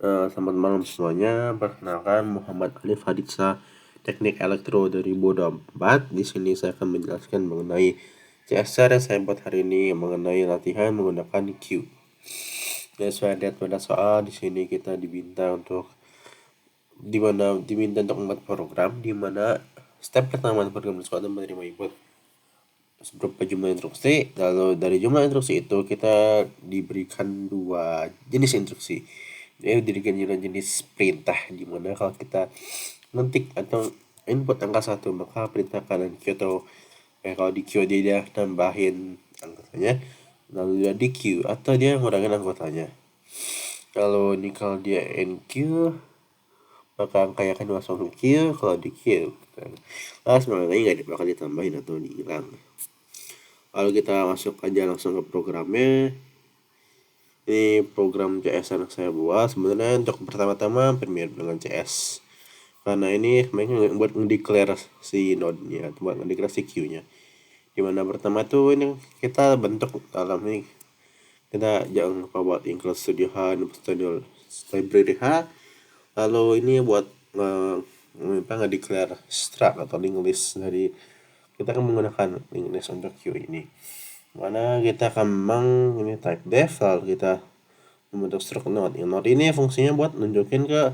Selamat malam semuanya. Perkenalkan Muhammad Alif Haditsa, Teknik Elektro 2024. Di sini saya akan menjelaskan mengenai CSR yang saya buat hari ini mengenai latihan menggunakan Q. Ya, saya lihat pada soal di sini kita diminta untuk membuat program di mana step pertama program tersebut adalah menerima input berupa jumlah instruksi. Lalu dari jumlah instruksi itu kita diberikan dua jenis instruksi. Ini diberikan jenis perintah, di mana kalau kita mengetik atau input angka 1 maka perintah kanan Q, atau kalau di Q dia nambahin anggotanya, lalu dia di Q atau dia ngurangin anggotanya. Kalau dia NQ maka angkanya akan masuk ke Q. Kalau di Q sebenarnya nggak bakal ditambahin atau dihilang. Lalu kita masuk aja langsung ke programnya. Ini program CS yang saya buat. Sebenarnya untuk pertama-tama mirip dengan CS, karena ini mereka buat ngedeclare si node-nya, buat ngedeclare si queue-nya. Dimana pertama tuh ini kita bentuk dalam ini, kita jangan lupa buat include studio H, studio library H. Lalu ini buat ngedeclare struct atau linked list. Dari kita akan menggunakan linked list untuk queue ini, mana kita akan ini type def, lalu kita membentuk struct node. Node ini fungsinya buat nunjukin ke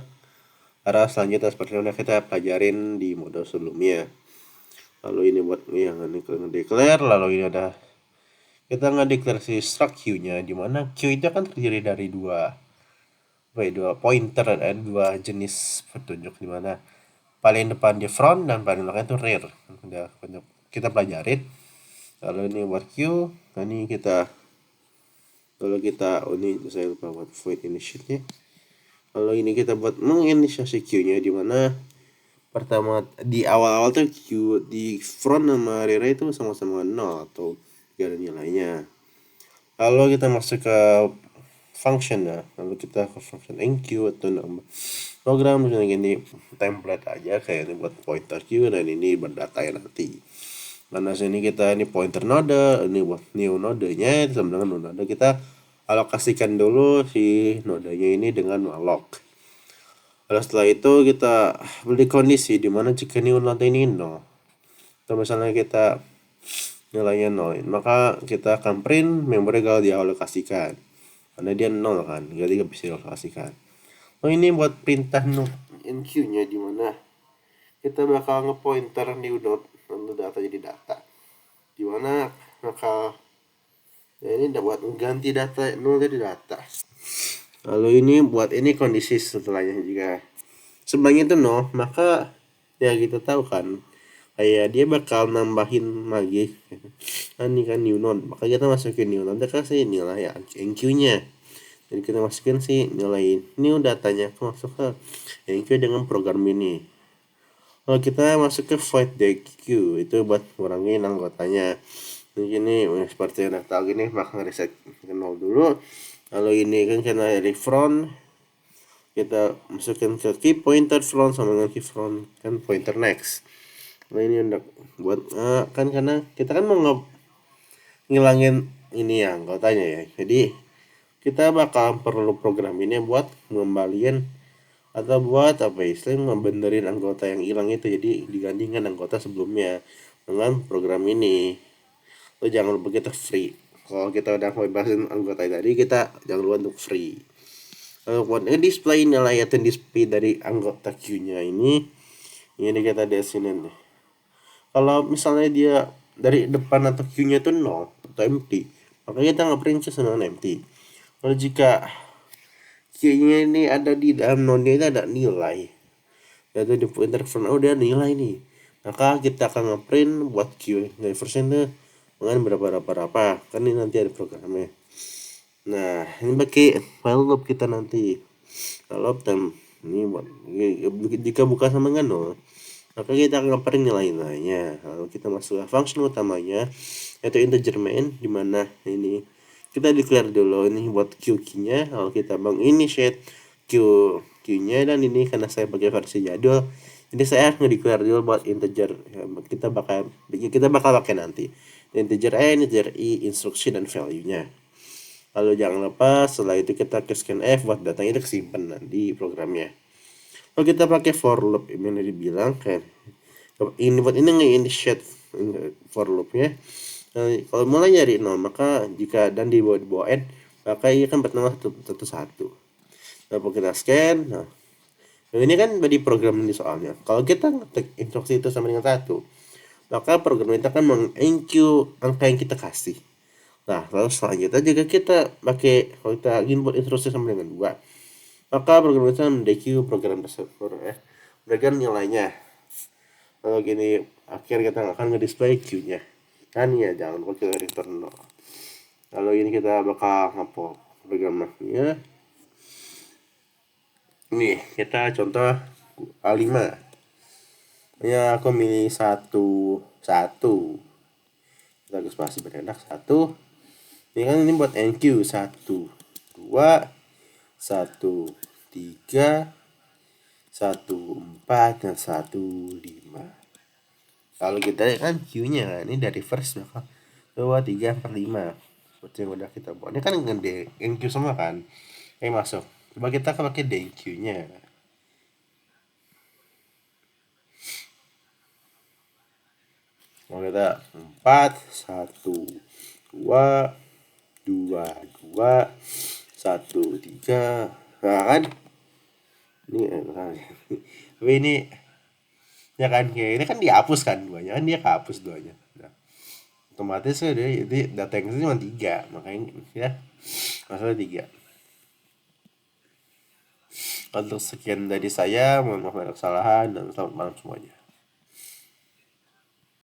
arah selanjutnya seperti yang kita pelajarin di modul sebelumnya. Lalu ini buat yang declare, lalu ini ada kita nge-declare si struct Q-nya, dimana Q itu kan terdiri dari dua pointer, ada dua jenis petunjuk, dimana paling depan di front dan paling belakang itu rear. Udah kita pelajarin. Lalu ini buat Q, nah ini kita ini saya lupa buat void initiate-nya. Lalu ini kita buat menginisiasi Q-nya, dimana pertama di awal-awal tuh Q di front sama rear itu sama-sama 0 atau gak ada nilainya. Lalu kita masuk ke function ya, lalu kita ke function enqueue atau nambah program misalnya gini, template aja kayak ini buat pointer Q dan ini berdata ya nanti. Mana sini kita ini pointer node, ini buat new nodenya sama dengan new node, kita alokasikan dulu si nodenya ini dengan malloc. Lalu setelah itu kita beri kondisi dimana jika new node ini 0 atau misalnya kita nilainya 0, maka kita akan print memori kalau dialokasikan, karena dia 0 kan, jadi nggak bisa dialokasikan. Ini buat perintah node enqueue nya, dimana kita bakal ngepointer new node untuk data jadi data, dimana maka ini buat ganti data 0 jadi data. Lalu ini buat ini kondisi setelahnya, jika sebanyak itu 0 maka ya kita tahu kan kayak dia bakal nambahin lagi ini kan new node, maka kita masukin new node, kasih nilai enqueue nya, dan kita masukin si nilai new datanya masuk ke enqueue dengan program ini. Lalu kita masuk ke void deq, itu buat ngurangin anggotanya. Ini seperti yang tahu gini, maka reset ke 0 dulu. Lalu ini kan karena dari front kita masukin ke key pointer front sama dengan key front kan pointer next. Nah ini untuk buat kan karena kita kan mau ngilangin ini ya anggotanya ya, jadi kita bakal perlu program ini buat ngembaliin atau buat apa istilahnya ngebenerin anggota yang hilang itu, jadi digantikan anggota sebelumnya dengan program ini. Lo jangan lupa kita free, kalau kita udah bebasin anggota tadi kita jangan lupa untuk free. Buat display nilai atau display dari anggota Q-nya ini kita desinin nih. Kalau misalnya dia dari depan atau Q-nya itu 0 atau empty, maka kita nge-print dengan empty. Kalau jika Q-nya ini ada di dalam node-nya itu ada nilai, yaitu di pointer front, dia nilai nih, maka kita akan nge-print buat Q dari version dengan berapa kan ini nanti ada programnya. Nah ini pakai while loop kita nanti kalau dan ini buat jika buka sama dengan 0 maka kita akan nge-print nilai-nilainya. Lalu kita masuk ke function utamanya yaitu integer main, dimana ini kita declare dulu ini buat Q-nya, lalu kita initiate Q-nya, dan ini karena saya pakai versi jadul jadi saya nge-declare dulu buat integer ya, kita bakal pakai nanti integer a, integer i, instruksi dan value-nya. Lalu jangan lupa setelah itu kita ke scan F buat datanya itu kesimpan di programnya. Kalau kita pakai for loop yang dibilang kan ini buat ini nge-initiate for loopnya. Kalau mulai dari 0 maka jika dan di bawah n maka ia kan bertambah satu. Lalu kita scan. Nah, ini kan di program ini soalnya. Kalau kita ngetik instruksi itu sama dengan 1, maka program itu akan mengenqueue angka yang kita kasih. Nah, lalu selanjutnya jika kita pakai kalau kita input instruksi sama dengan 2, maka program itu akan mendequeue program tersebut berikan nilainya. Lalu gini akhir kita akan nge-display Q-nya. Kan ya jangan lupa kita return 0. Lalu ini kita bakal ngapok programnya. Nih, kita contoh A5. Ya, aku milih 1. Kita ke spasi berenak 1. Ini kan ini buat NQ 1, 2, 1, 3, 1, 4, dan 1, 5. Kalau kita lihat kan Q-nya kan ini dari first maka 2, 3, 4, 5. Seperti yang udah kita buat. Ini kan NQ semua kan. Masuk. Coba kita pakai DQ-nya. Kalau kita 4, 1, 2, 2, 2, 1, 3. Nah kan ini tapi ini ya kan kayak ini kan dihapus kan duanya kan dia kehapus duanya. Nah, otomatis ya jadi data yang itu cuma 3 makanya ya masalah 3. Untuk sekian dari saya, mohon maaf ada kesalahan dan selamat malam semuanya.